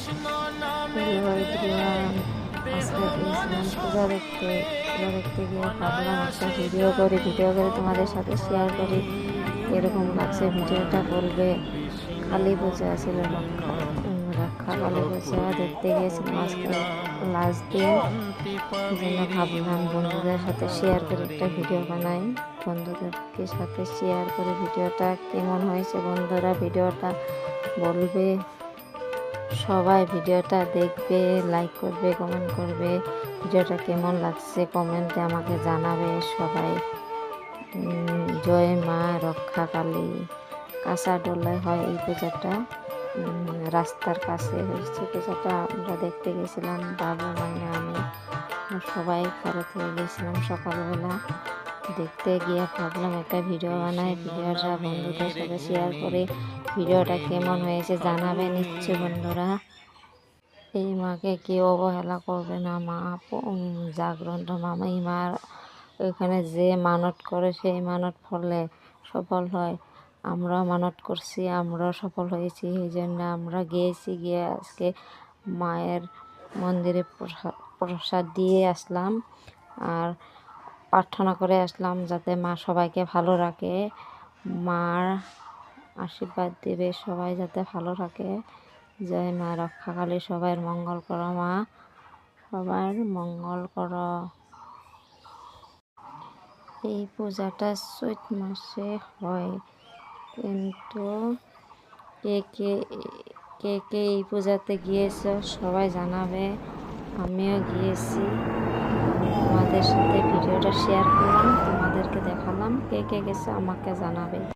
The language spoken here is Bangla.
হ্যালো এভরিওয়ান, আজকে গিয়েছিলাম পূজা দেখতে। পূজা দেখতে গিয়ে ভাবলাম একটা ভিডিও করে তোমাদের সাথে শেয়ার করি। এরকম লাগছে ভিডিওটা বলবে। কালী পূজা ছিল, রক্ষা কালী পূজা দেখতে গিয়েছিলাম আজকে লাস্ট দিন। এই জন্য ভাবলাম বন্ধুদের সাথে শেয়ার করে একটা ভিডিও বানাই। বন্ধুদেরকে সাথে শেয়ার করে ভিডিওটা কেমন হয়েছে বন্ধুরা ভিডিওটা বলবে। সবাই ভিডিওটা দেখবে, লাইক করবে, কমেন্ট করবে। ভিডিওটা কেমন লাগছে কমেন্টে আমাকে জানাবে সবাই। জয় মা রক্ষা কালী। কাঁচাডোলায় হয় এই পূজাটা, রাস্তার কাছে হয়েছে পূজাটা। আমরা দেখতে গেছিলাম, বাবু মানে আমি সবাই ঘরে থেকে গেছিলাম সকালবেলা। দেখতে গিয়ে ভাবলাম একটা ভিডিও বানাই, ভিডিওটা বন্ধুদের সাথে শেয়ার করে ভিডিওটা কেমন হয়েছে জানাবে নিশ্চয় বন্ধুরা। এই মাকে কেউ অবহেলা করবে না। মা জাগ্রত মা, এই মার ওইখানে যে মানত করে সেই মানত ফলে সফল হয়। আমরা মানত করছি, আমরাও সফল হয়েছি। এই জন্য আমরা গিয়ে আজকে মায়ের মন্দিরে প্রসাদ দিয়ে আসলাম আর প্রার্থনা করে আসলাম যাতে মা সবাইকে ভালো রাখে, মার আশীর্বাদ দেবে সবাই যাতে ভালো রাখে। জয় মা রক্ষা কালী। সবার মঙ্গল করো মা, সবার মঙ্গল করো। এই পূজাটা চৈত মাসে হয়, কিন্তু কে কে কে কে এই পূজাতে গিয়েছে সবাই জানাবে। আমিও গিয়েছি, তোমাদের সাথে ভিডিওটা শেয়ার করলাম, তোমাদেরকে দেখালাম। কে কে গেছে আমাকে জানাবে।